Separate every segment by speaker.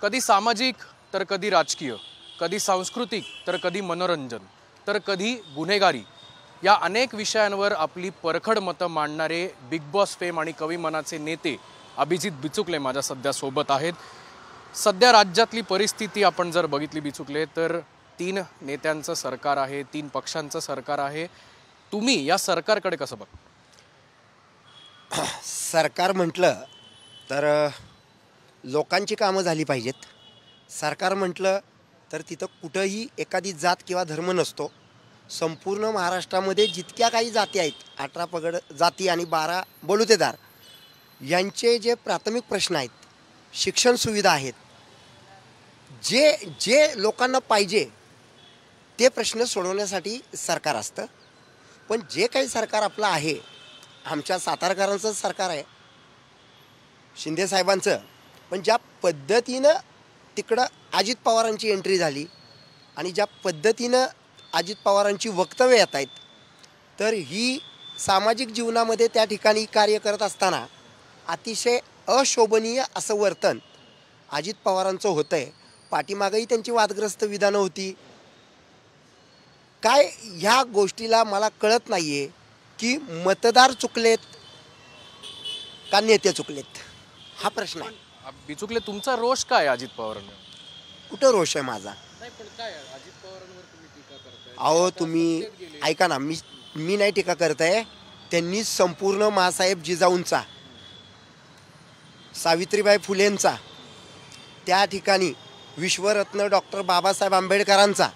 Speaker 1: कधी सामाजिक तर कधी राजकीय, कधी सांस्कृतिक तर कधी मनोरंजन, तर कधी गुन्हेगारी या अनेक विषयांवर आपली परखड मतं मांडणारे बिग बॉस फेम आणि कवी मनाचे नेते अभिजित बिचुकले माझ्या सध्या सोबत आहेत। सध्या राज्यातली परिस्थिती आपण जर बघितली बिचुकले तर 3 नेत्यांचं सरकार आहे, 3 पक्षांचं सरकार आहे। तुम्ही या सरकारकडे कसं बघता?
Speaker 2: सरकार म्हटलं तर लोकांची कामं झाली पाहिजेत। सरकार म्हटलं तर तिथं कुठंही एखादी जात किंवा धर्म नसतो। संपूर्ण महाराष्ट्रामध्ये जितक्या काही जाती आहेत, 18 पगड जाती आणि 12 बलुतेदार, यांचे जे प्राथमिक प्रश्न आहेत, शिक्षण सुविधा आहेत, जे जे लोकांना पाहिजे ते प्रश्न सोडवण्यासाठी सरकार असतं। पण जे काही सरकार आपलं आहे, आमच्या सातारकरांचं सरकार आहे, शिंदे साहेबांचं, पण ज्या पद्धतीनं तिकडं अजित पवारांची एंट्री झाली आणि ज्या पद्धतीनं अजित पवारांची वक्तव्य येत आहेत, तर ही सामाजिक जीवनामध्ये त्या ठिकाणी कार्य करत असताना अतिशय अशोभनीय असं वर्तन अजित पवारांचं होतं आहे। पाठीमागेही त्यांची वादग्रस्त विधानं होती। काय ह्या गोष्टीला मला कळत नाही आहे की मतदार चुकलेत का नेते चुकलेत, हा प्रश्न आहे।
Speaker 1: बिचुकले तुमचा रोष काय अजित पवारांवर?
Speaker 2: कुठं रोष आहे माझा?
Speaker 1: नाही पण काय अजित पवारांवर तुम्ही टीका करताय?
Speaker 2: अहो तुम्ही ऐका ना, मी नाही टीका करत आहे। त्यांनी संपूर्ण माँसाहेब जिजाऊंचा, सावित्रीबाई फुलेंचा, त्या ठिकाणी विश्वरत्न डॉक्टर बाबासाहेब आंबेडकरांचा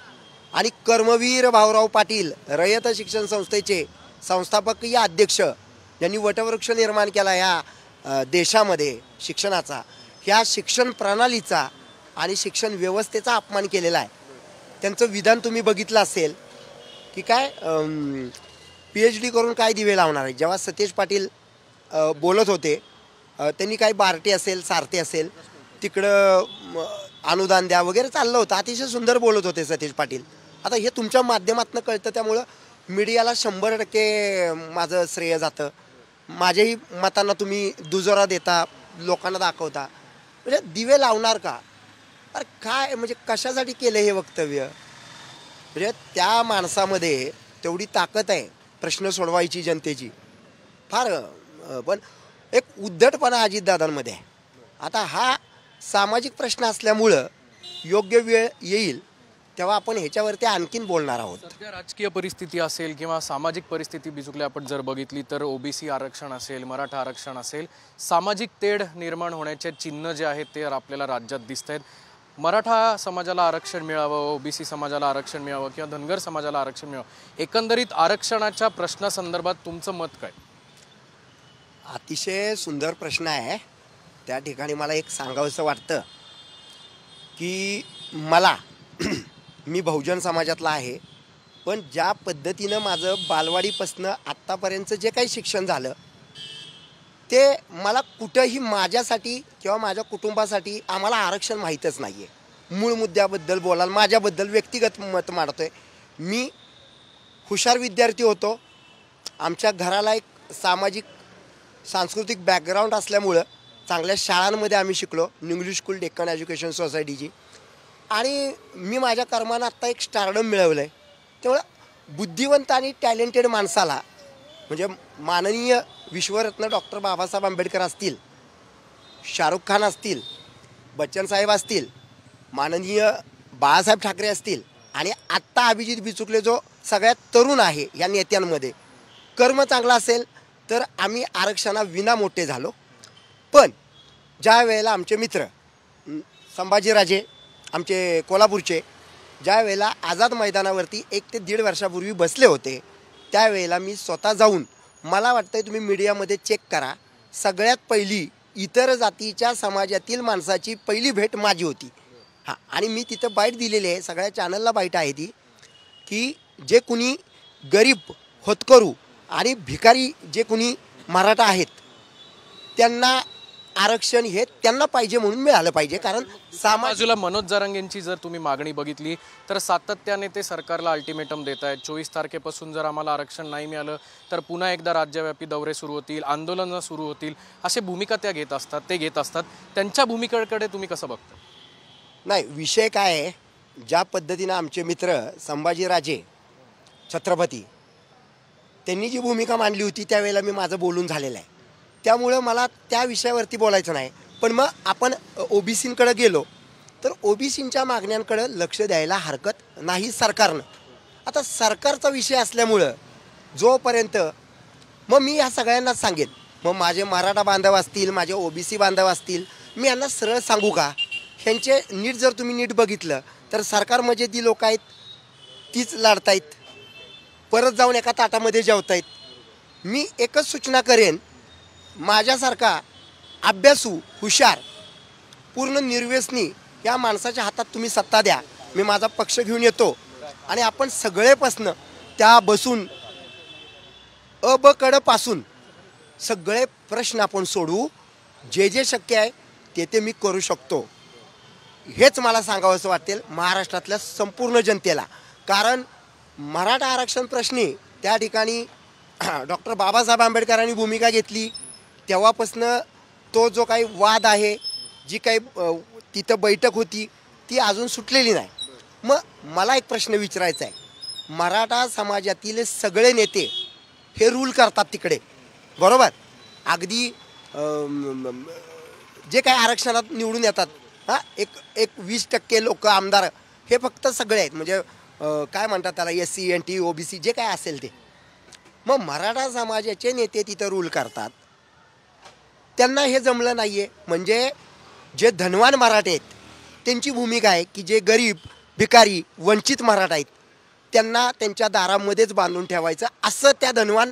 Speaker 2: आणि कर्मवीर भाऊराव पाटील रयत शिक्षण संस्थेचे संस्थापकीय अध्यक्ष, ज्यांनी वटवृक्ष निर्माण केला ह्या देशामध्ये शिक्षणाचा, ह्या शिक्षण प्रणालीचा आणि शिक्षण व्यवस्थेचा अपमान केलेला आहे। त्यांचं विधान तुम्ही बघितलं असेल की काय PhD करून काय दिवे लावणार आहे। जेव्हा सतेज पाटील बोलत होते, त्यांनी काही बार्टी असेल, सारथी असेल, तिकडं अनुदान द्या वगैरे चाललं होतं। अतिशय सुंदर बोलत होते सतेज पाटील। आता हे तुमच्या माध्यमातून कळतं, त्यामुळं मीडियाला 100% माझं श्रेय जातं। माझ्याही मतांना तुम्ही दुजोरा देता, लोकांना दाखवता, म्हणजे दिवे लावणार का? अरे काय म्हणजे कशासाठी केलं हे वक्तव्य? म्हणजे त्या माणसामध्ये तेवढी ताकद आहे प्रश्न सोडवायची जनतेची, फार, पण एक उद्धटपणा अजितदादांमध्ये आहे। आता हा सामाजिक प्रश्न असल्यामुळं योग्य वेळ येईल तेव्हा आपण ह्याच्यावरती आणखीन बोलणार आहोत।
Speaker 1: सध्या राजकीय परिस्थिती असेल किंवा सामाजिक परिस्थिती बिचुकले आपण जर बघितली तर OBC आरक्षण असेल, मराठा आरक्षण असेल, सामाजिक तेढ निर्माण होण्याचे चिन्ह जे आहेत ते आपल्याला राज्यात दिसत आहेत। मराठा समाजाला आरक्षण मिळावं, OBC समाजाला आरक्षण मिळावं किंवा धनगर समाजाला आरक्षण मिळावं, एकंदरीत आरक्षणाच्या प्रश्नासंदर्भात तुमचं मत काय?
Speaker 2: अतिशय सुंदर प्रश्न आहे। त्या ठिकाणी मला एक सांगावंसं वाटतं की मला मी बहुजन समाजातला आहे, पण ज्या पद्धतीनं माझं बालवाडीपासून आत्तापर्यंतचं जे काही शिक्षण झालं ते मला कुठंही माझ्यासाठी किंवा माझ्या कुटुंबासाठी आम्हाला आरक्षण माहीतच नाही आहे। मूळ मुद्द्याबद्दल बोलायला माझ्याबद्दल व्यक्तिगत मत मांडतो आहे। मी हुशार विद्यार्थी होतो। आमच्या घराला एक सामाजिक सांस्कृतिक बॅकग्राऊंड असल्यामुळं चांगल्या शाळांमध्ये आम्ही शिकलो, इंग्लिश स्कूल, डेक्कन एज्युकेशन सोसायटीची, आणि मी माझ्या कर्मानं आत्ता एक स्टारडम मिळवलं आहे। त्यामुळं बुद्धिवंत आणि टॅलेंटेड माणसाला, म्हणजे माननीय विश्वरत्न डॉक्टर बाबासाहेब आंबेडकर असतील, शाहरुख खान असतील, बच्चन साहेब असतील, माननीय बाळासाहेब ठाकरे असतील, आणि आत्ता अभिजित बिचुकले जो सगळ्यात तरुण आहे या नेत्यांमध्ये, कर्म चांगलं असेल तर आम्ही आरक्षणाविना मोठे झालो। पण ज्या वेळेला आमचे मित्र संभाजीराजे आमचे कोल्हापूरचे ज्या वेळेला आझाद मैदानावरती 1 ते 1.5 वर्षापूर्वी बसले होते, त्यावेळेला मी स्वतः जाऊन, मला वाटतं तुम्ही मीडियामध्ये चेक करा, सगळ्यात पहिली इतर जातीच्या समाजातील माणसाची पहिली भेट माझी होती। हां, आणि मी तिथं बाईट दिलेली आहे, सगळ्या चॅनलला बाईट आहे ती, की जे कुणी गरीब, होतकरू आणि भिकारी जे कुणी मराठा आहेत त्यांना आरक्षण हे त्यांना पाहिजे म्हणून मिळालं पाहिजे। कारण
Speaker 1: बाजूला मनोज जरांगेंची जर तुम्ही मागणी बघितली तर सातत्याने ते सरकारला अल्टिमेटम देत आहेत। 24 तारखेपासून जर आम्हाला आरक्षण नाही मिळालं तर पुन्हा एकदा राज्यव्यापी दौरे सुरू होतील, आंदोलनं सुरू होतील, असे भूमिका ते घेत असतात। त्यांच्या भूमिकेकडे तुम्ही कसं बघता?
Speaker 2: नाही, विषय काय आहे, ज्या पद्धतीनं आमचे मित्र संभाजीराजे छत्रपती त्यांनी जी भूमिका मांडली होती त्यावेळेला मी माझं बोलून झालेलं आहे. त्यामुळं मला त्या विषयावरती बोलायचं नाही. पण मग आपण ओबीसींकडे गेलो तर ओबीसींच्या मागण्यांकडे लक्ष द्यायला हरकत नाही सरकारनं. आता सरकारचा विषय असल्यामुळं जोपर्यंत मग मी ह्या सगळ्यांनाच सांगेन, मग माझे मराठा बांधव असतील, माझे ओबीसी बांधव असतील, मी यांना सरळ सांगू का, ह्यांचे नीट जर तुम्ही नीट बघितलं तर सरकारमध्ये जी लोक आहेत तीच लढतायत, परत जाऊन एका ताटामध्ये जेवतायत. मी एकच सूचना करेन, माझ्यासारखा अभ्यासू हुशार पूर्ण निर्व्यसनी या माणसाच्या हातात तुम्ही सत्ता द्या, मी माझा पक्ष घेऊन येतो आणि आपण सगळेपासनं त्या बसून ब कडपासून सगळे प्रश्न आपण सोडवू. जे जे शक्य आहे ते मी करू शकतो, हेच मला सांगावंसं वाटेल महाराष्ट्रातल्या संपूर्ण जनतेला. कारण मराठा आरक्षण प्रश्नी त्या ठिकाणी डॉक्टर बाबासाहेब आंबेडकरांनी भूमिका घेतली तेव्हापासनं तो जो काही वाद आहे, जी काही तिथं बैठक होती ती अजून सुटलेली नाही. मग मला एक प्रश्न विचारायचा आहे, मराठा समाजातील सगळे नेते हे रूल करतात तिकडे, बरोबर, अगदी जे काही आरक्षणात निवडून येतात, हां, एक 20% लोक आमदार हे फक्त सगळे आहेत, म्हणजे काय म्हणतात त्याला, SC NT OBC जे काय असेल ते. मग मराठा समाजाचे नेते तिथं रूल करतात, त्यांना हे जमलं नाही आहे. म्हणजे जे धनवान मराठे आहेत त्यांची भूमिका आहे की जे गरीब भिकारी वंचित मराठा आहेत त्यांना त्यांच्या दारामध्येच बांधून ठेवायचं, असं त्या धनवान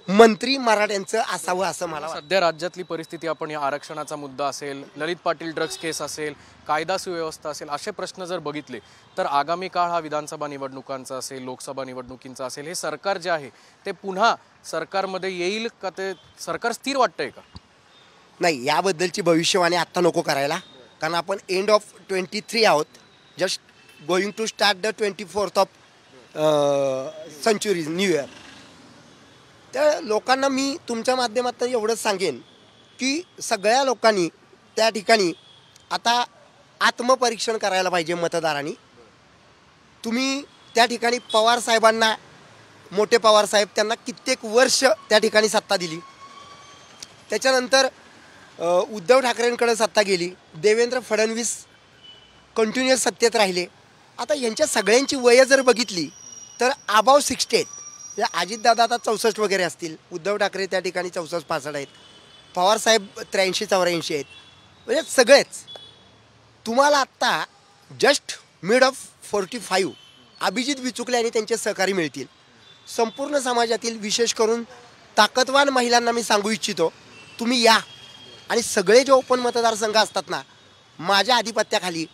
Speaker 2: मंत्री मराठ्यांचं असावं असं मला वाटतं.
Speaker 1: सध्या राज्यातली परिस्थिती, आपण या आरक्षणाचा मुद्दा असेल, ललित पाटील ड्रग्ज केस असेल, कायदा सुव्यवस्था असेल, असे प्रश्न जर बघितले तर आगामी काळ हा विधानसभा निवडणुकांचा असेल, लोकसभा निवडणुकींचा असेल, हे सरकार जे आहे ते पुन्हा सरकारमध्ये येईल का, ते सरकार स्थिर वाटतंय का?
Speaker 2: नाही, याबद्दलची भविष्यवाणी आत्ता नको करायला, कारण आपण एंड ऑफ 23 आहोत, just going to start the 24th of century new year. त्या लोकांना मी तुमच्या माध्यमातून एवढंच सांगेन की सगळ्या लोकांनी त्या ठिकाणी आता आत्मपरीक्षण करायला पाहिजे मतदारांनी. तुम्ही त्या ठिकाणी पवार साहेबांना, मोठे पवार साहेब, त्यांना कित्येक वर्ष त्या ठिकाणी सत्ता दिली, त्याच्यानंतर उद्धव ठाकरेंकडे सत्ता गेली, देवेंद्र फडणवीस कंटिन्युअस सत्तेत राहिले. आता यांच्या सगळ्यांची वयं जर बघितली तर अबाव 60 आहेत. या अजितदादा आता 64 वगैरे असतील, उद्धव ठाकरे त्या ठिकाणी 64-65 आहेत, पवारसाहेब 83-84 आहेत, म्हणजे सगळेच. तुम्हाला आत्ता just mid of 45 Abhijit Bichukale आणि त्यांचे सहकारी मिळतील. संपूर्ण समाजातील विशेष करून ताकदवान महिलांना मी सांगू इच्छितो, तुम्ही या आणि सगळे जे ओपन मतदारसंघ असतात ना, माझ्या आधिपत्याखाली,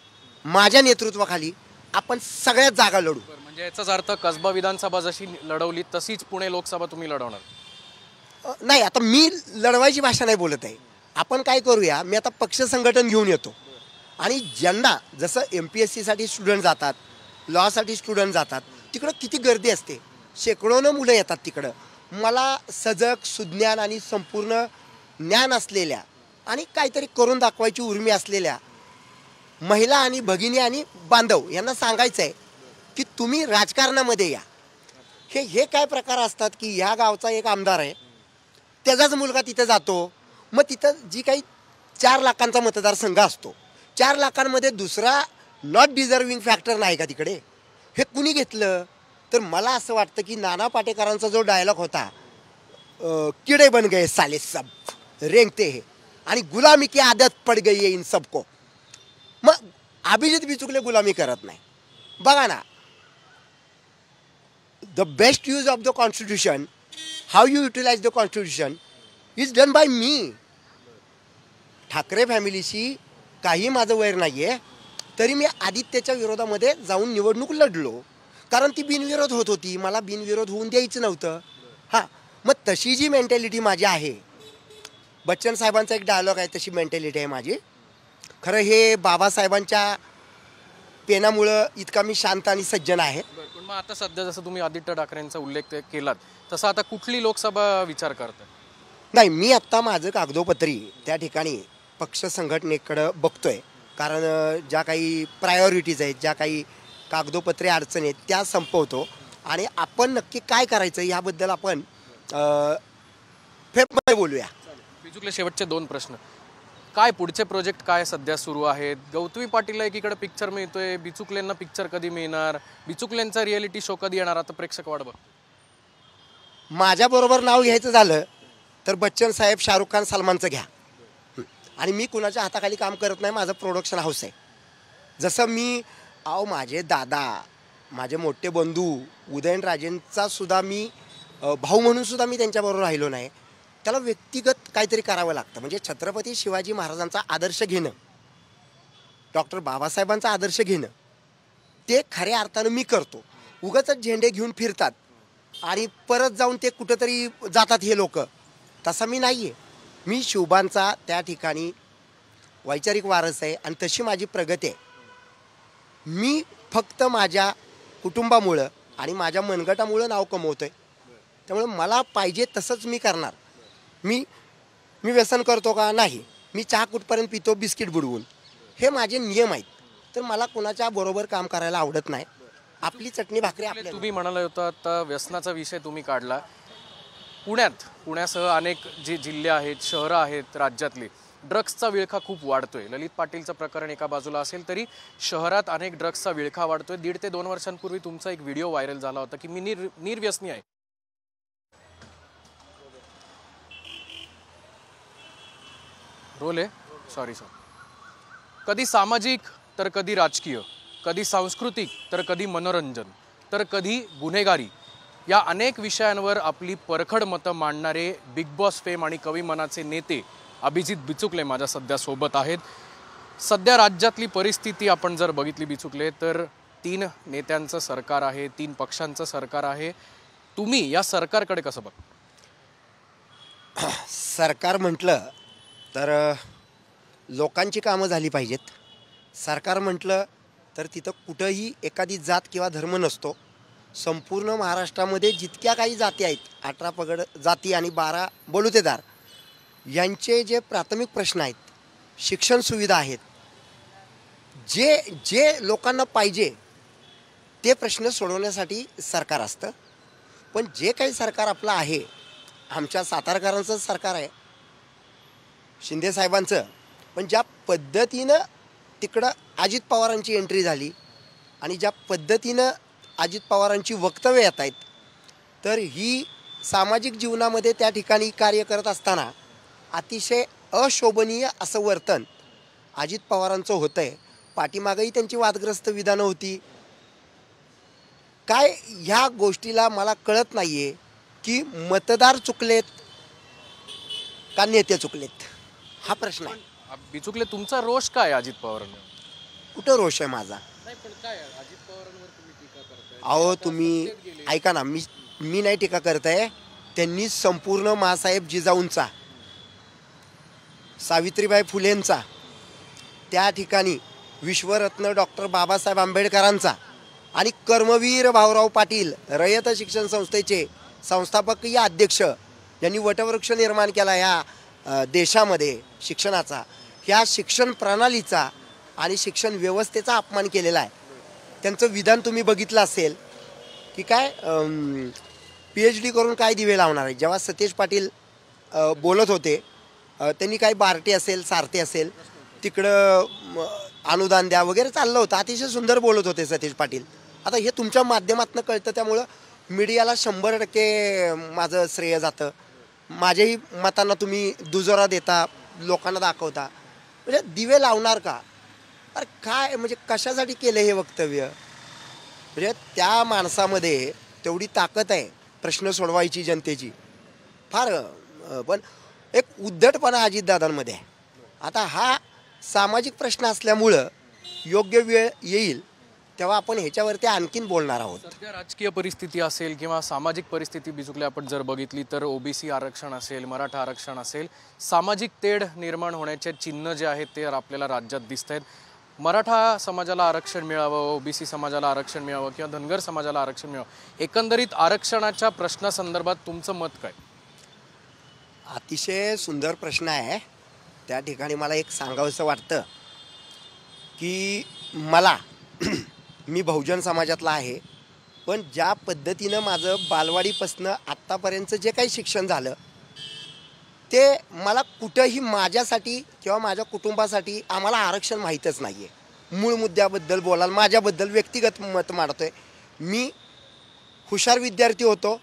Speaker 2: माझ्या नेतृत्वाखाली आपण सगळ्याच जागा लढू.
Speaker 1: म्हणजे याचाच अर्थ कसबा विधानसभा जशी लढवली तशीच पुणे लोकसभा तुम्ही लढवणार?
Speaker 2: नाही, आता मी लढवायची भाषा नाही बोलत आहे. आपण काय करूया, मी आता पक्ष संघटन घेऊन येतो आणि ज्यांना जसं MPSCसाठी स्टुडंट जातात, लॉसाठी स्टुडंट जातात, तिकडं किती गर्दी असते, शेकडोनं मुलं येतात तिकडं. मला सजग, सुज्ञान आणि संपूर्ण ज्ञान असलेल्या आणि काहीतरी करून दाखवायची उर्मी असलेल्या महिला आणि भगिनी आणि बांधव यांना सांगायचं आहे की तुम्ही राजकारणामध्ये या. हे काय प्रकार असतात की ह्या गावचा एक आमदार आहे, त्याचाच मुलगा तिथं जातो, मग तिथं जी काही 4 लाखांचा मतदारसंघ असतो, 4 लाखांमध्ये दुसरा नॉट डिझर्विंग फॅक्टर नाही का तिकडे, हे कुणी घेतलं? तर मला असं वाटतं की नाना पाटेकरांचा जो डायलॉग होता, किडे बन गए साले सब रेंगते हे, आणि गुलामी की आदत पड गई है इन सबको. मग अभिजित बिचुकले गुलामी करत नाही. बघा ना, the best use of the constitution, how you utilise the constitution is done by me. Thackeray फॅमिलीशी काही माझं वैर नाही आहे, तरी मी आदित्यच्या विरोधामध्ये जाऊन निवडणूक लढलो, कारण ती बिनविरोध होत होती, मला बिनविरोध होऊन द्यायचं नव्हतं. हां, मग तशी जी मेंटॅलिटी माझी आहे, बच्चन साहेबांचा एक डायलॉग आहे, तशी मेंटॅलिटी आहे माझी. खरं हे बाबासाहेबांच्या पेनामुळं इतका मी शांत आणि सज्जन आहे.
Speaker 1: पण मग आता सध्या जसं तुम्ही आदित्य ठाकरेंचा उल्लेख केलात तसं आता कुठली लोकसभा विचार करताय?
Speaker 2: नाही, मी आत्ता माझं कागदोपत्री त्या ठिकाणी पक्ष संघटनेकडं बघतोय कारण ज्या काही प्रायोरिटीज आहेत, ज्या काही कागदोपत्री अडचणी आहेत त्या संपवतो आणि आपण नक्की काय करायचं याबद्दल आपण फेपमध्ये बोलूया.
Speaker 1: बिचुकले, शेवटचे 2 प्रश्न. काय पुढचे प्रोजेक्ट काय सध्या सुरू आहेत? गौतमी पाटीलला एकीकडे पिक्चर मिळतोय, बिचुकलेंना पिक्चर कधी मिळणार? बिचुकलेंचा रियालिटी शो कधी येणार? आता प्रेक्षक वाट बघ.
Speaker 2: माझ्याबरोबर नाव घ्यायचं झालं तर बच्चन साहेब, शाहरुख खान, सलमानचं घ्या. आणि मी कुणाच्या हाताखाली काम करत नाही. माझं प्रोडक्शन हाऊस आहे. जसं मी माझे दादा, माझे मोठे बंधू उदयनराजेंचा सुद्धा मी भाऊ म्हणून सुद्धा मी त्यांच्याबरोबर राहिलो नाही. त्याला व्यक्तिगत काहीतरी करावं लागतं. म्हणजे छत्रपती शिवाजी महाराजांचा आदर्श घेणं, डॉक्टर बाबासाहेबांचा आदर्श घेणं, ते खऱ्या अर्थानं मी करतो. उगाचच झेंडे घेऊन फिरतात आणि परत जाऊन ते कुठंतरी जातात हे लोक. तसा मी नाही आहे. मी शिवबांचा त्या ठिकाणी वैचारिक वारस आहे आणि तशी माझी प्रगती आहे. मी फक्त माझ्या कुटुंबामुळं आणि माझ्या मनगटामुळं नाव कमवतो आहे. त्यामुळे मला पाहिजे तसंच मी करणार. मी व्यसन करतो का? नाही. मी चहा कुठपर्यंत पितो, बिस्किट बुडवून. हे माझे नियम आहेत. तर मला कोणाच्या बरोबर काम करायला आवडत नाही. आपली चटणी भाकरी आपल्या.
Speaker 1: तुम्ही म्हणाला होता आता व्यसनाचा विषय तुम्ही काढला. पुण्यासह अनेक जे जिल्हे आहेत, शहरं आहेत राज्यातली, ड्रग्सचा विळखा खूप वाढतोय. ललित पाटीलचं प्रकरण एका बाजूला असेल तरी शहरात अनेक ड्रग्सचा विळखा वाढतोय. 1.5 ते 2 वर्षांपूर्वी तुमचा एक व्हिडिओ व्हायरल झाला होता की मी निर्व्यसनी आहे. रोल आहे, सॉरी सर. कधी सामाजिक तर कधी राजकीय, कधी सांस्कृतिक तर कधी मनोरंजन, तर कधी गुन्हेगारी, या अनेक विषयांवर आपली परखड मतं मांडणारे बिग बॉस फेम आणि कवी मनाचे नेते अभिजित बिचुकले माझ्या सध्या सोबत आहेत. सध्या राज्यातली परिस्थिती आपण जर बघितली बिचुकले तर 3 नेत्यांचं सरकार आहे, 3 पक्षांचं सरकार आहे. तुम्ही या सरकारकडे कसं बघता?
Speaker 2: सरकार म्हटलं तर लोकांची कामं झाली पाहिजेत. सरकार म्हटलं तर तिथं कुठंही एखादी जात किंवा धर्म नसतो. संपूर्ण महाराष्ट्रामध्ये जितक्या काही जाती आहेत, 18 पगड जाती आणि 12 बलुतेदार, यांचे जे प्राथमिक प्रश्न आहेत, शिक्षण सुविधा आहेत, जे लोकांना पाहिजे ते प्रश्न सोडवण्यासाठी सरकार असतं. पण जे काही सरकार आपलं आहे, आमच्या सातारकरांचं सरकार आहे, शिंदे साहेबांचं, पण ज्या पद्धतीनं तिकडं अजित पवारांची एंट्री झाली आणि ज्या पद्धतीनं अजित पवारांची वक्तव्य येत आहेत, तर ही सामाजिक जीवनामध्ये त्या ठिकाणी कार्य करत असताना अतिशय अशोभनीय असं वर्तन अजित पवारांचं होतं आहे. पाठीमागंही त्यांची वादग्रस्त विधानं होती. काय ह्या गोष्टीला मला कळत नाही आहे की मतदार चुकलेत का नेते चुकलेत, हा प्रश्न आहे.
Speaker 1: बिचुकले, तुमचा रोष काय अजित पवारांवर?
Speaker 2: कुठं रोष आहे माझा? अहो तुम्ही ऐका ना, मी नाही टीका करत आहे. त्यांनी संपूर्ण माँसाहेब जिजाऊंचा, सावित्रीबाई फुलेंचा, त्या ठिकाणी विश्वरत्न डॉक्टर बाबासाहेब आंबेडकरांचा आणि कर्मवीर भाऊराव पाटील रयत शिक्षण संस्थेचे संस्थापकीय अध्यक्ष, यांनी वटवृक्ष निर्माण केला ह्या देशामध्ये शिक्षणाचा, ह्या शिक्षण प्रणालीचा आणि शिक्षण व्यवस्थेचा अपमान केलेला आहे. त्यांचं विधान तुम्ही बघितलं असेल की काय PhD करून काय दिवे लावणार आहे. जेव्हा सतीश पाटील बोलत होते, त्यांनी काय बार्टी असेल, सारथी असेल, तिकडं अनुदान द्या वगैरे चाललं होतं. अतिशय सुंदर बोलत होते सतीश पाटील. आता हे तुमच्या माध्यमातून कळतं, त्यामुळं मीडियाला 100% माझं श्रेय जातं. माझ्याही मतांना तुम्ही दुजोरा देता, लोकांना दाखवता. म्हणजे दिवे लावणार का? अरे काय म्हणजे कशासाठी केलं हे वक्तव्य? म्हणजे त्या माणसामध्ये तेवढी ताकद आहे प्रश्न सोडवायची जनतेची, फार. पण एक उद्धटपणा अजितदादांमध्ये आहे. आता हा सामाजिक प्रश्न असल्यामुळं योग्य वेळ येईल तेव्हा आपण ह्याच्यावरती आणखीन बोलणार आहोत.
Speaker 1: सध्या राजकीय परिस्थिती असेल किंवा सामाजिक परिस्थिती बिचुकले आपण जर बघितली तर OBC आरक्षण असेल, मराठा आरक्षण असेल, सामाजिक तेढ निर्माण होण्याचे चिन्ह जे आहेत ते आपल्याला राज्यात दिसत आहेत. मराठा समाजाला आरक्षण मिळावं, OBC समाजाला आरक्षण मिळावं किंवा धनगर समाजाला आरक्षण मिळावं, एकंदरीत आरक्षणाच्या प्रश्नासंदर्भात तुमचं मत काय?
Speaker 2: अतिशय सुंदर प्रश्न आहे. त्या ठिकाणी मला एक सांगावंसं वाटतं की मला मी बहुजन समाजातला आहे, पण ज्या पद्धतीनं माझं बालवाडीपासनं आत्तापर्यंतचं जे काही शिक्षण झालं ते मला कुठंही माझ्यासाठी किंवा माझ्या कुटुंबासाठी आम्हाला आरक्षण माहीतच नाही आहे. मूळ मुद्द्याबद्दल बोलाल, माझ्याबद्दल व्यक्तिगत मत मांडतो आहे. मी हुशार विद्यार्थी होतो.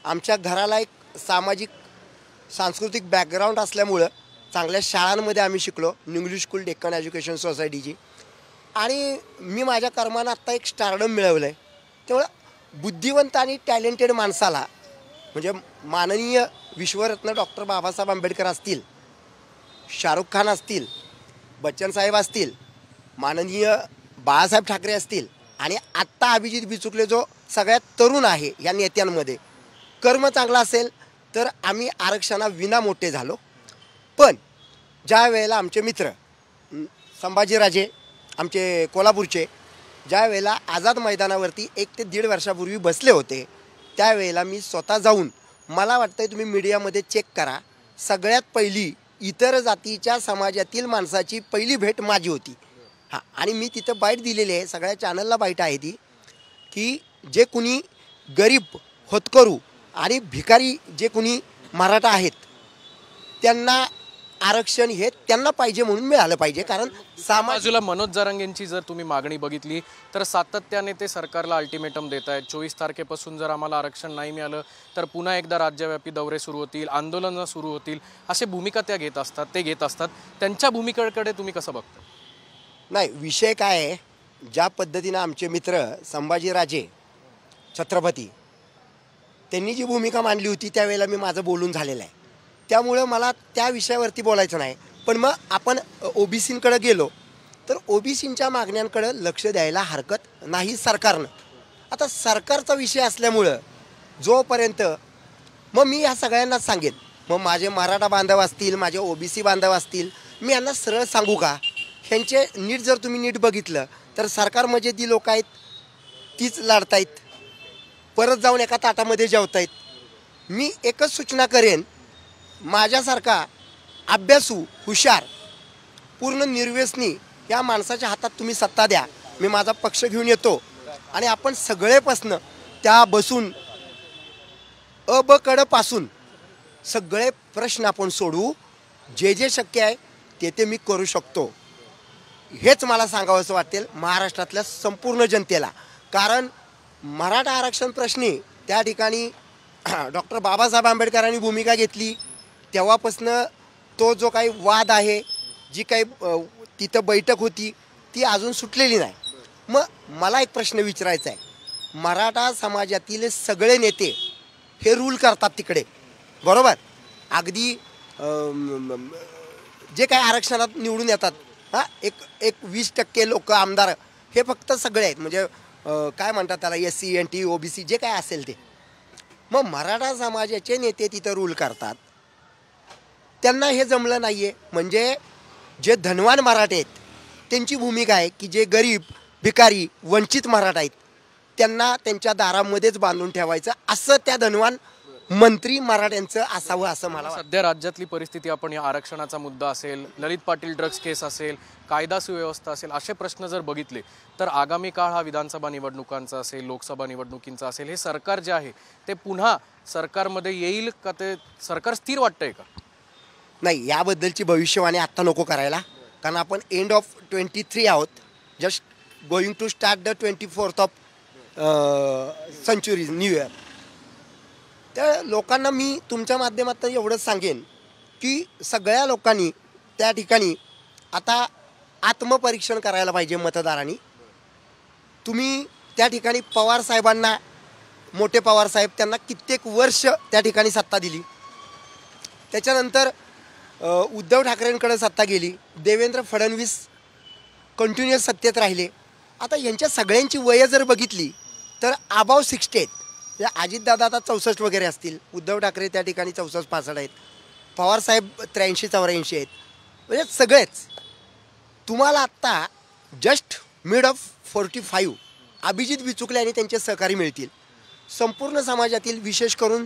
Speaker 2: आमच्या घराला एक सामाजिक सांस्कृतिक बॅकग्राऊंड असल्यामुळं चांगल्या शाळांमध्ये आम्ही शिकलो, इंग्लिश स्कूल, डेक्कन एज्युकेशन सोसायटीची. आणि मी माझ्या कर्मानं आत्ता एक स्टारडम मिळवलं आहे. त्यामुळं बुद्धिवंत आणि टॅलेंटेड माणसाला म्हणजे माननीय विश्वरत्न डॉक्टर बाबासाहेब आंबेडकर असतील, शाहरुख खान असतील, बच्चन साहेब असतील, माननीय बाळासाहेब ठाकरे असतील आणि आत्ता अभिजित बिचुकले जो सगळ्यात तरुण आहे या नेत्यांमध्ये, कर्म चांगलं असेल तर आम्ही आरक्षणाविना मोठे झालो. पण ज्या वेळेला आमचे मित्र संभाजीराजे आमचे कोल्हापूरचे ज्या वेळेला आझाद मैदानावरती 1 ते 1.5 वर्षापूर्वी बसले होते, त्यावेळेला मी स्वतः जाऊन, मला वाटतं तुम्ही मीडियामध्ये चेक करा, सगळ्यात पहिली इतर जातीच्या समाजातील माणसाची पहिली भेट माझी होती. हां, आणि मी तिथं बाईट दिलेली आहे, सगळ्या चॅनलला बाईट आहे ती, की जे कुणी गरीब, होतकरू आणि भिकारी जे कुणी मराठा आहेत त्यांना आरक्षण हे त्यांना पाहिजे म्हणून मिळालं पाहिजे. कारण
Speaker 1: बाजूला मनोज जरांगेंची जर तुम्ही मागणी बघितली तर सातत्याने ते सरकारला अल्टिमेटम देत आहेत. 24 तारखेपासून जर आम्हाला आरक्षण नाही मिळालं तर पुन्हा एकदा राज्यव्यापी दौरे सुरू होतील, आंदोलनं सुरू होतील, असे भूमिका ते घेत असतात. त्यांच्या भूमिकेकडे तुम्ही कसं बघता?
Speaker 2: नाही, विषय काय आहे, ज्या पद्धतीनं आमचे मित्र संभाजीराजे छत्रपती त्यांनी जी भूमिका मांडली होती त्यावेळेला मी माझं बोलून झालेलं आहे. त्यामुळं मला त्या विषयावरती बोलायचं नाही. पण मग आपण ओबीसींकडे गेलो तर ओबीसींच्या मागण्यांकडे लक्ष द्यायला हरकत नाही सरकारनं. आता सरकारचा विषय असल्यामुळं जोपर्यंत मग मी ह्या सगळ्यांनाच सांगेन, मग माझे मराठा बांधव असतील, माझे ओबीसी बांधव असतील, मी यांना सरळ सांगू का, ह्यांचे नीट जर तुम्ही नीट बघितलं तर सरकार म्हणजे ती लोक आहेत तीच लढतायत, परत जाऊन एका ताटामध्ये जेवतायत. मी एकच सूचना करेन, माझ्यासारखा अभ्यासू, हुशार, पूर्ण निर्व्यसनी या माणसाच्या हातात तुम्ही सत्ता द्या, मी माझा पक्ष घेऊन येतो आणि आपण सगळेपासनं त्या बसून ब कडपासून सगळे प्रश्न आपण सोडवू. जे जे शक्य आहे ते मी करू शकतो, हेच मला सांगावंसं वाटेल महाराष्ट्रातल्या संपूर्ण जनतेला. कारण मराठा आरक्षण प्रश्नी त्या ठिकाणी डॉक्टर बाबासाहेब आंबेडकरांनी भूमिका घेतली तेव्हापासनं तो जो काही वाद आहे, जी काही तिथं बैठक होती ती अजून सुटलेली नाही. मग मला एक प्रश्न विचारायचा आहे, मराठा समाजातील सगळे नेते हे रूल करतात तिकडे, बरोबर? अगदी जे काही आरक्षणात निवडून येतात, हां, एक 20% लोक आमदार हे फक्त सगळे आहेत, म्हणजे काय म्हणतात त्याला, SC NT OBC जे काय असेल ते. मग मराठा समाजाचे नेते तिथं रूल करतात, त्यांना हे जमलं नाही आहे. म्हणजे जे धनवान मराठे आहेत त्यांची भूमिका आहे की जे गरीब, भिकारी, वंचित मराठा आहेत त्यांना त्यांच्या दारामध्येच बांधून ठेवायचं, असं त्या धनवान मंत्री मराठ्यांचं असावं असं मला वाटतं.
Speaker 1: सध्या राज्यातली परिस्थिती, आपण या आरक्षणाचा मुद्दा असेल, ललित पाटील ड्रग्ज केस असेल, कायदा सुव्यवस्था असेल, असे प्रश्न जर बघितले तर आगामी काळ हा विधानसभा निवडणुकांचा असेल, लोकसभा निवडणुकींचा असेल, हे सरकार जे आहे ते पुन्हा सरकारमध्ये येईल का, ते सरकार स्थिर वाटतंय का?
Speaker 2: नाही, याबद्दलची भविष्यवाणी आत्ता नको करायला, कारण आपण एंड ऑफ 23 आहोत, just going to start the 24th of century new year. त्या लोकांना मी तुमच्या माध्यमातून एवढंच सांगेन की सगळ्या लोकांनी त्या ठिकाणी आता आत्मपरीक्षण करायला पाहिजे मतदारांनी. तुम्ही त्या ठिकाणी पवार साहेबांना, मोठे पवार साहेब, त्यांना कित्येक वर्ष त्या ठिकाणी सत्ता दिली, त्याच्यानंतर उद्धव ठाकरेंकडे सत्ता गेली, देवेंद्र फडणवीस कंटिन्युअस सत्तेत राहिले. आता यांच्या सगळ्यांची वयं जर बघितली तर अबाव 60 आहेत. म्हणजे अजितदादा आता 64 वगैरे असतील, उद्धव ठाकरे त्या ठिकाणी 64-65 आहेत, पवारसाहेब 83-84 आहेत. म्हणजे सगळेच तुम्हाला आत्ता just mid of 45 Abhijit Bichukale आणि त्यांचे सहकारी मिळतील. संपूर्ण समाजातील विशेष करून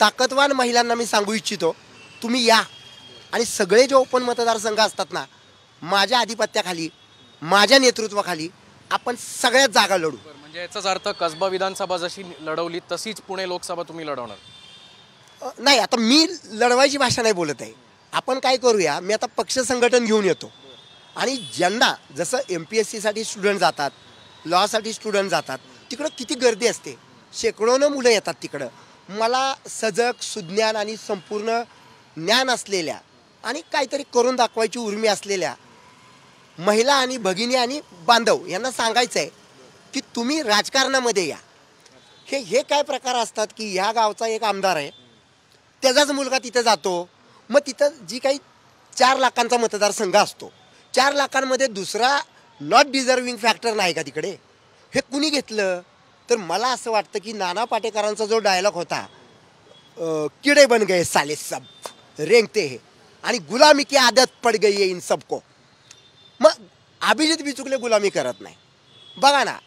Speaker 2: ताकदवान महिलांना मी सांगू इच्छितो, तुम्ही या आणि सगळे जे ओपन मतदारसंघ असतात ना, माझ्या आधिपत्याखाली माझ्या नेतृत्वाखाली आपण सगळ्याच जागा लढू.
Speaker 1: म्हणजे याचाच अर्थ कसबा विधानसभा जशी लढवली तशीच पुणे लोकसभा तुम्ही लढवणार?
Speaker 2: नाही, आता मी लढवायची भाषा नाही बोलत आहे. आपण काय करूया, मी आता पक्ष संघटन घेऊन येतो आणि ज्यांना जसं MPSC साठी स्टुडंट जातात, लॉसाठी स्टुडंट जातात, तिकडं किती गर्दी असते, शेकडोनं मुलं येतात तिकडं. मला सजग, सुज्ञान आणि संपूर्ण ज्ञान असलेल्या आणि काहीतरी करून दाखवायची उर्मी असलेल्या महिला आणि भगिनी आणि बांधव यांना सांगायचं आहे की तुम्ही राजकारणामध्ये या. हे काय प्रकार असतात की ह्या गावचा एक आमदार आहे, त्याचाच मुलगा तिथे जातो, मग तिथं जी काही 4 लाखांचा मतदारसंघ असतो, 4 लाखांमध्ये दुसरा नॉट डिझर्विंग फॅक्टर नाही का तिकडे, हे कुणी घेतलं? तर मला असं वाटतं की नाना पाटेकरांचा जो डायलॉग होता, किडे बन गए साले सब रेंगते है आणि गुलामी की आदत पड गई है इन सबको. मग अभिजित बिचुकले गुलामी करत नाही. बघा ना,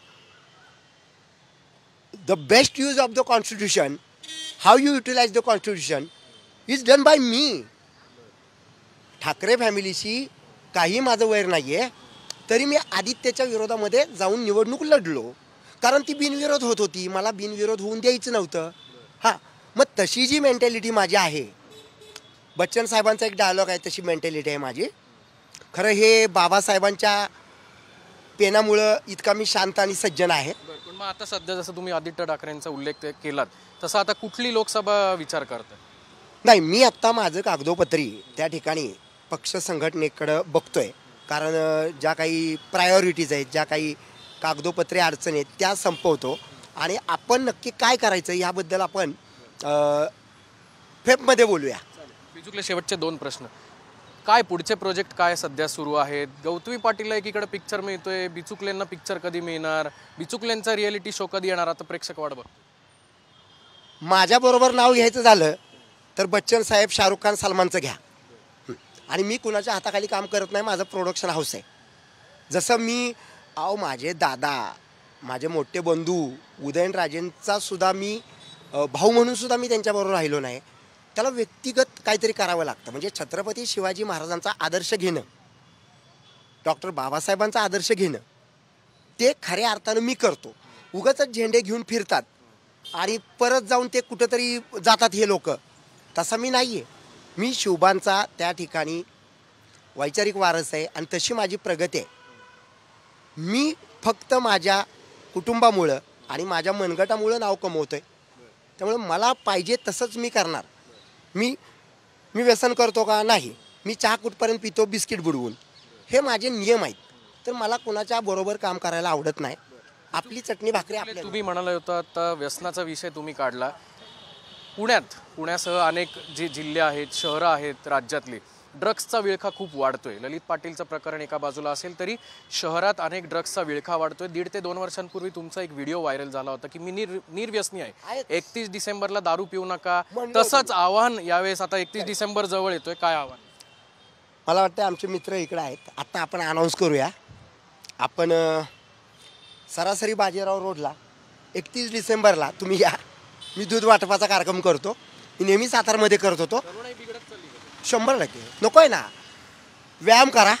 Speaker 2: the best use of the constitution, how you utilise the constitution is done by me. Thackeray फॅमिलीशी काही माझं वैर नाही आहे, तरी मी आदित्यच्या विरोधामध्ये जाऊन निवडणूक लढलो, कारण ती बिनविरोध होत होती, मला बिनविरोध होऊन द्यायचं नव्हतं. हां, मग तशी जी मेंटॅलिटी माझी आहे, बच्चन साहेबांचा एक डायलॉग आहे, तशी मेंटॅलिटी आहे माझी. खरं हे बाबासाहेबांच्या पेनामुळं इतका मी शांत आणि सज्जन आहे.
Speaker 1: पण मग आता सध्या जसं तुम्ही आदित्य ठाकरेंचा उल्लेख केलात तसं आता कुठली लोकसभा विचार करताय?
Speaker 2: नाही, मी आत्ता माझं कागदोपत्री त्या ठिकाणी पक्ष संघटनेकडं बघतोय, कारण ज्या काही प्रायोरिटीज आहेत, ज्या काही कागदोपत्री अडचणी आहेत त्या संपवतो आणि आपण नक्की काय करायचं याबद्दल आपण फेपमध्ये बोलूया.
Speaker 1: बिचुकले, शेवटचे 2 प्रश्न. काय पुढचे प्रोजेक्ट काय सध्या सुरू आहेत? गौतमी पाटीलला एकीकडे पिक्चर मिळतोय, बिचुकलेंना पिक्चर कधी मिळणार? बिचुकलेंचा रियालिटी शो कधी येणार? आता प्रेक्षक वाट बघ.
Speaker 2: माझ्याबरोबर नाव घ्यायचं झालं तर बच्चन साहेब, शाहरुख खान, सलमानचं घ्या. आणि मी कुणाच्या हाताखाली काम करत नाही, माझं प्रोडक्शन हाऊस आहे. जसं मी माझे दादा, माझे मोठे बंधू उदयनराजेंचा सुद्धा मी भाऊ म्हणून सुद्धा मी त्यांच्याबरोबर राहिलो नाही. त्याला व्यक्तिगत काहीतरी करावं लागतं. म्हणजे छत्रपती शिवाजी महाराजांचा आदर्श घेणं, डॉक्टर बाबासाहेबांचा आदर्श घेणं, ते खऱ्या अर्थानं मी करतो. उगाच झेंडे घेऊन फिरतात आणि परत जाऊन ते कुठंतरी जातात हे लोक, तसा मी नाही आहे. मी शिवबांचा त्या ठिकाणी वैचारिक वारस आहे आणि तशी माझी प्रगती आहे. मी फक्त माझ्या कुटुंबामुळं आणि माझ्या मनगटामुळं नाव कमवतो आहे. त्यामुळे मला पाहिजे तसंच मी करणार. मी व्यसन करतो का? नाही. मी चहा कुठपर्यंत पितो, बिस्किट बुडवून. हे माझे नियम आहेत. तर मला कुणाच्या बरोबर काम करायला आवडत नाही. आपली चटणी भाकरी आपल्या.
Speaker 1: तुम्ही म्हणाला होता आता व्यसनाचा विषय तुम्ही काढला. पुण्यासह अनेक जे जिल्हे आहेत, शहरं आहेत राज्यातली, ड्रग्सचा विळखा खूप वाढतोय. ललित पाटीलचं प्रकरण एका बाजूला असेल तरी शहरात अनेक ड्रग्सचा विळखा वाढतोय. 1.5 ते 2 वर्षांपूर्वी तुमचा एक व्हिडिओ व्हायरल झाला होता की मी निर्व्यसनी आहे, 31 डिसेंबरला दारू पिऊ नका. तसंच आव्हान यावेळेस, आता 31 डिसेंबर जवळ येतोय, काय आव्हान?
Speaker 2: मला वाटतं आमचे मित्र इकडे आहेत. आता आपण अनाऊन्स करूया. आपण सरासरी बाजीराव रोडला 31 डिसेंबरला तुम्ही या. मी दूध वाटपाचा कार्यक्रम करतो. मी नेहमी सातारमध्ये करत होतो. 100% नको आहे ना. व्यायाम करा,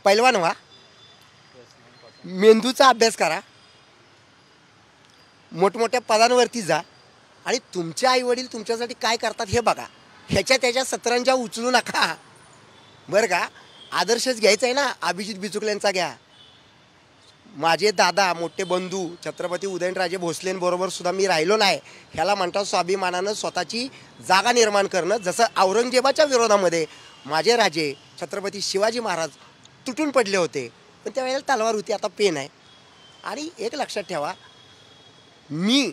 Speaker 2: पैलवान व्हा, मेंदूचा अभ्यास करा, मोठमोठ्या पदांवरती जा आणि तुमचे आईवडील तुमच्यासाठी काय करतात हे बघा. त्याच्या सतरंजा उचलू नका बरं का. आदर्शच घ्यायचा आहे ना, अभिजित बिचुकलेंचा घ्या. माझे दादा, मोठे बंधू छत्रपती उदयनराजे भोसलेंबरोबर सुद्धा मी राहिलो नाही. ह्याला म्हणतात स्वाभिमानानं स्वतःची जागा निर्माण करणं. जसं औरंगजेबाच्या विरोधामध्ये माझे राजे छत्रपती शिवाजी महाराज तुटून पडले होते, पण त्यावेळेला तलवार होती, आता पेन आहे. आणि एक लक्षात ठेवा, मी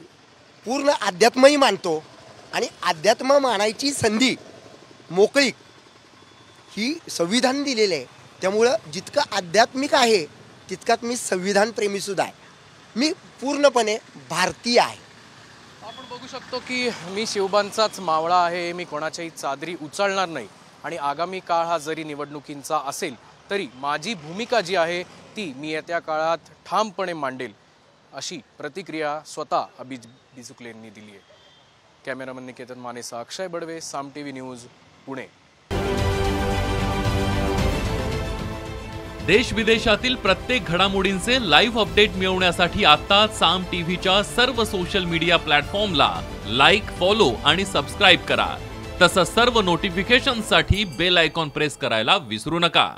Speaker 2: पूर्ण अध्यात्मही मानतो आणि अध्यात्म मानायची संधी, मोकळीक ही संविधान दिलेलं आहे. त्यामुळं जितकं आध्यात्मिक आहे तितकाच मी संविधान प्रेमीसुद्धा आहे. मी पूर्णपणे भारतीय आहे.
Speaker 1: आपण बघू शकतो की मी शिवबांचाच मावळा आहे, मी कोणाच्याही चादरी उचलणार नाही आणि आगामी काळ हा जरी निवडणुकींचा असेल तरी माझी भूमिका जी आहे ती मी येत्या काळात ठामपणे मांडेल, अशी प्रतिक्रिया स्वतः अभिजित बिचुकलेंनी दिली आहे. कॅमेरामन निकेतन मानेसह अक्षय बडवे, साम TV न्यूज, पुणे.
Speaker 3: देश विदेशातील प्रत्येक घडामोडींचे लाईव्ह अपडेट मिळवण्यासाठी आता साम टीव्हीच्या सर्व सोशल मीडिया प्लॅटफॉर्मला लाईक, फॉलो आणि सबस्क्राईब करा. तसंच सर्व नोटिफिकेशनसाठी बेल आयकॉन प्रेस करायला विसरू नका.